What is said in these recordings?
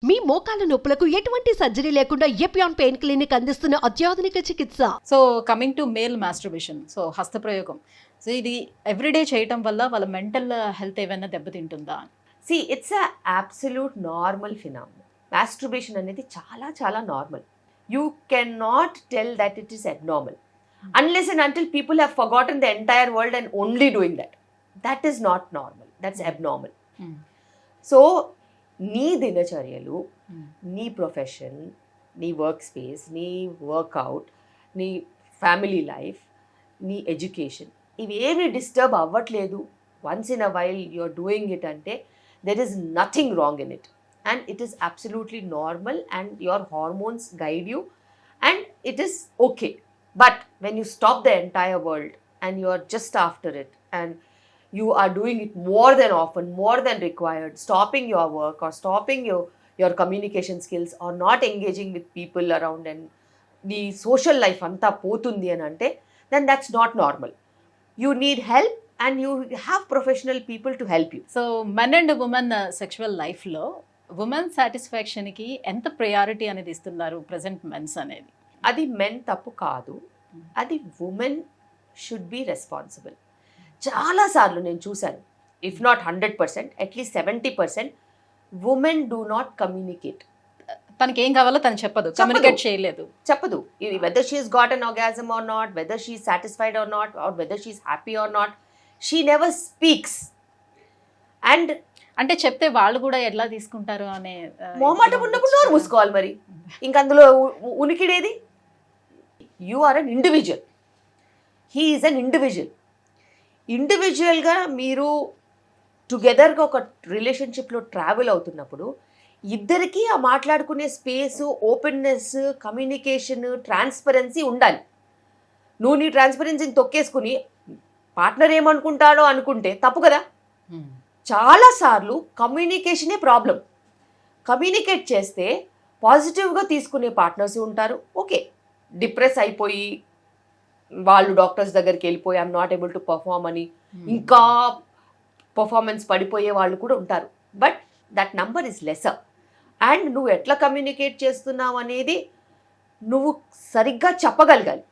మీ మోకాల నొప్పులకు ఎటువంటి సర్జరీ లేకుండా ఎపియాన్ పెయిన్ క్లినిక్ అందిస్తున్న అత్యాధునిక చికిత్స. So coming to male masturbation, so హస్తప్రయోగం, సో ఇది ఎవ్రీడే చేయటం వల్ల వాళ్ళ మెంటల్ హెల్త్ ఏమైనా దెబ్బతింటుందా? See, it's a absolute normal phenomenon. Masturbation అనేది చాలా చాలా normal. You cannot tell that it is abnormal. Unless and until people have forgotten the entire world and only doing that. That is not normal. That's abnormal. So, నీ దినచర్యలు, నీ profession, నీ work space, నీ workout, నీ family life, నీ education, ఇవేమి disturb అవ్వట్లేదు. Once in a while you're doing it అంటే there is nothing wrong in it, and it is absolutely normal, and your hormones guide you, and it is okay. But when you stop the entire world and you are just after it, and you are doing it more than often, more than required, stopping your work or stopping your communication skills or not engaging with people around, and the social life anta potundi ani ante, then that's not normal. You need help, and you have professional people to help you. So men and women sexual లైఫ్లో women సాటిస్ఫాక్షన్కి ఎంత priority అనేది ఇస్తున్నారు present men's అనేది? అది men తప్పు కాదు, అది women should be responsible. చాలాసార్లు నేను చూశాను, if not 100%, at least 70% women do not communicate. తనకి ఏం కావాలో తను కమ్యూనికేట్ చేయలేదు, చెప్పదు. Whether she is got an orgasm or not, whether she is satisfied or not, or whether she is happy or not, she never speaks. And అంటే చెప్తే వాళ్ళు కూడా ఎట్లా తీసుకుంటారు అనే మొహమాటం ఉన్నప్పుడు నోరు మూసుకోవాలి. మరి ఇంక అందులో ఉనికిడేది? You are an individual, he is an individual. ఇండివిజువల్గా మీరు టుగెదర్గా ఒక రిలేషన్షిప్లో ట్రావెల్ అవుతున్నప్పుడు ఇద్దరికీ ఆ మాట్లాడుకునే స్పేస్, ఓపెన్నెస్, కమ్యూనికేషన్, ట్రాన్స్పరెన్సీ ఉండాలి. నువ్వు నీ ట్రాన్స్పరెన్సీని తొక్కేసుకుని పార్ట్నర్ ఏమనుకుంటాడో అనుకుంటే తప్పు కదా. చాలాసార్లు కమ్యూనికేషనే ప్రాబ్లం. కమ్యూనికేట్ చేస్తే పాజిటివ్గా తీసుకునే పార్ట్నర్స్ ఉంటారు. ఓకే, డిప్రెస్ అయిపోయి వాళ్ళు డాక్టర్స్ దగ్గరికి వెళ్ళిపోయి I'm not able to perform అని ఇంకా పర్ఫార్మెన్స్ పడిపోయే వాళ్ళు కూడా ఉంటారు. But that number is lesser. And నువ్వు ఎట్లా కమ్యూనికేట్ చేస్తున్నావు అనేది నువ్వు సరిగ్గా చెప్పగలగాలి.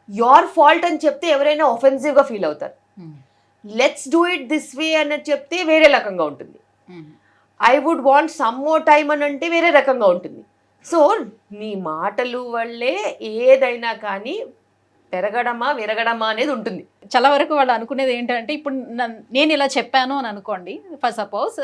యోర్ ఫాల్ట్ అని చెప్తే ఎవరైనా ఒఫెన్సివ్గా ఫీల్ అవుతారు. Let's do it this way అని చెప్తే వేరే రకంగా ఉంటుంది. I would want some more time అని అంటే వేరే రకంగా ఉంటుంది. సో నీ మాటలు వల్లే ఏదైనా కానీ పెరగడమా విరగడమా అనేది ఉంటుంది. చాలా వరకు వాళ్ళు అనుకునేది ఏంటంటే, ఇప్పుడు నేను ఇలా చెప్పాను అని అనుకోండి, ఫర్ సపోజ్,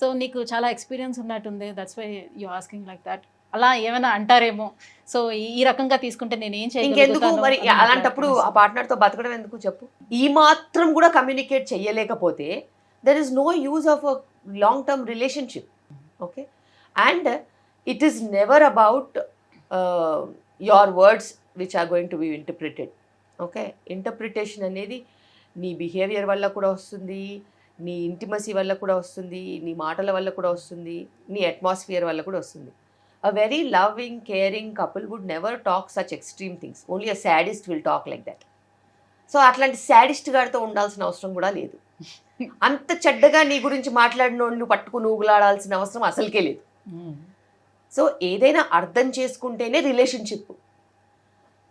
సో నీకు చాలా ఎక్స్పీరియన్స్ ఉన్నట్టుంది, that's why you asking like that, అలా ఏమైనా అంటారేమో. సో ఈ రకంగా తీసుకుంటే నేను ఏం ఇంకెందుకు మరి అలాంటప్పుడు ఆ పార్ట్నర్తో బతకడం ఎందుకు చెప్పు? ఈ మాత్రం కూడా కమ్యూనికేట్ చెయ్యలేకపోతే there is no use of a long term relationship. Okay, and it is never about your words which are going to be interpreted. Okay, interpretation అనేది నీ బిహేవియర్ వల్ల కూడా వస్తుంది, నీ ఇంటిమసీ వల్ల కూడా వస్తుంది, నీ మాటల వల్ల కూడా వస్తుంది, నీ అట్మాస్ఫియర్ వల్ల కూడా వస్తుంది. A very loving, caring couple would never talk such extreme things. Only a sadist will talk like that. So అట్లాంటి సాడిస్ట్ గారితో ఉండాల్సిన అవసరం కూడా లేదు. అంత చెడ్డగా నీ గురించి మాట్లాడిన వాళ్ళు పట్టుకుని ఊగులాడాల్సిన అవసరం అసలుకే లేదు. సో ఏదైనా అర్థం చేసుకుంటేనే రిలేషన్షిప్.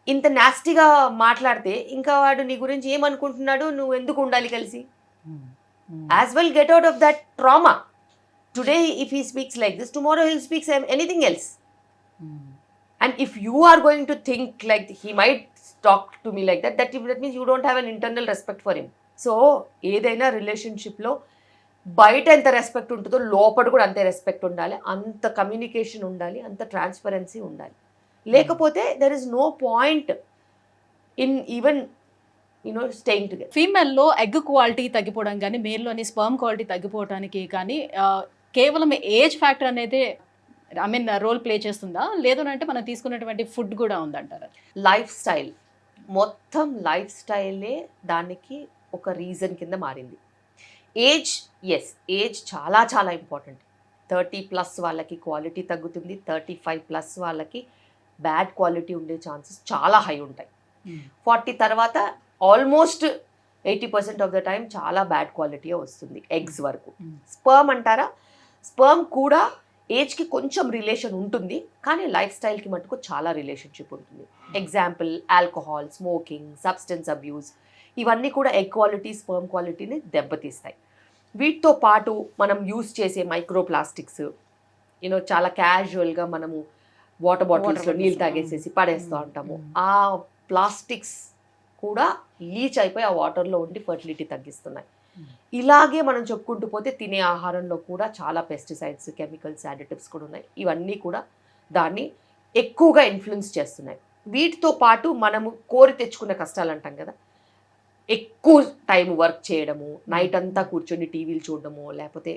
ఇంత నాస్టీగా మాట్లాడితే ఇంకా వాడు నీ గురించి ఏమనుకుంటున్నాడు, నువ్వు ఎందుకు ఉండాలి కలిసి? As well get out of that trauma. Today if he speaks like this, tomorrow he'll speak anything else. And if you are going to think like he might talk to me like that means you don't have an internal respect for him. So ఏదైనా రిలేషన్షిప్లో బయట ఎంత respect ఉంటుందో లోపల కూడా అంతే respect ఉండాలి, అంత కమ్యూనికేషన్ ఉండాలి, అంత ట్రాన్స్పరెన్సీ ఉండాలి. లేకపోతే there is no point in even staying together. ఫీమేల్లో ఎగ్ క్వాలిటీ తగ్గిపోవడం కానీ, మేల్లోని స్పర్మ్ క్వాలిటీ తగ్గిపోవడానికి కానీ కేవలం ఏజ్ ఫ్యాక్టర్ అనేది రోల్ ప్లే చేస్తుందా, లేదు అంటే మనం తీసుకున్నటువంటి ఫుడ్ కూడా ఉందంటారా? లైఫ్ స్టైల్, మొత్తం లైఫ్ స్టైలే దానికి ఒక రీజన్ కింద మారింది. ఏజ్, ఎస్, ఏజ్ చాలా చాలా ఇంపార్టెంట్. 30+ వాళ్ళకి క్వాలిటీ తగ్గుతుంది, 35+ వాళ్ళకి బ్యాడ్ క్వాలిటీ ఉండే ఛాన్సెస్ చాలా హై ఉంటాయి. 40 తర్వాత ఆల్మోస్ట్ 80% ఆఫ్ ద టైం చాలా బ్యాడ్ క్వాలిటీ వస్తుంది ఎగ్స్ వరకు. స్పర్మ్ అంటారా, స్పర్మ్ కూడా ఏజ్కి కొంచెం రిలేషన్ ఉంటుంది, కానీ లైఫ్ స్టైల్కి మటుకు చాలా రిలేషన్షిప్ ఉంటుంది. Example alcohol, smoking, substance abuse, ఇవన్నీ కూడా ఎగ్ క్వాలిటీ, స్పర్మ్ క్వాలిటీని దెబ్బతీస్తాయి. వీటితో పాటు మనం యూస్ చేసే మైక్రో ప్లాస్టిక్స్, చాలా క్యాజువల్గా మనము వాటర్ బాటిల్స్లో నీళ్ళు తాగేసేసి పడేస్తూ ఉంటాము. ఆ ప్లాస్టిక్స్ కూడా లీచ్ అయిపోయి ఆ వాటర్లో ఉండి ఫర్టిలిటీ తగ్గిస్తున్నాయి. ఇలాగే మనం చెప్పుకుంటూ పోతే తినే ఆహారంలో కూడా చాలా పెస్టిసైడ్స్, కెమికల్స్, యాడిటివ్స్ కూడా ఉన్నాయి. ఇవన్నీ కూడా దాన్ని ఎక్కువగా ఇన్ఫ్లుయెన్స్ చేస్తున్నాయి. వీటితో పాటు మనము కోరి తెచ్చుకునే కష్టాలు అంటాం కదా, ఎక్కువ టైం వర్క్ చేయడము, నైట్ అంతా కూర్చొని టీవీలు చూడడము, లేకపోతే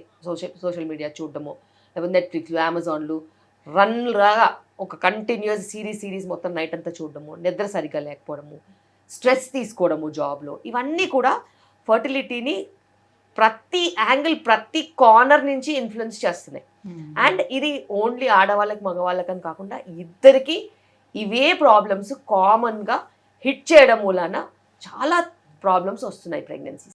సోషల్ మీడియా చూడడము, లేకపోతే నెట్ఫ్లిక్స్, అమెజాన్లు రన్లాగా ఒక కంటిన్యూస్ సిరీస్ మొత్తం నైట్ అంతా చూడడము, నిద్ర సరిగ్గా లేకపోవడము, స్ట్రెస్ తీసుకోవడము జాబ్లో, ఇవన్నీ కూడా ఫర్టిలిటీని ప్రతి యాంగిల్, ప్రతి కార్నర్ నుంచి ఇన్ఫ్లుయెన్స్ చేస్తున్నాయి. అండ్ ఇది ఓన్లీ ఆడవాళ్ళకి మగవాళ్ళకని కాకుండా ఇద్దరికి ఇవే ప్రాబ్లమ్స్ కామన్గా హిట్ చేయడం మూలాన చాలా ప్రాబ్లమ్స్ వస్తున్నాయి ప్రెగ్నెన్సీ.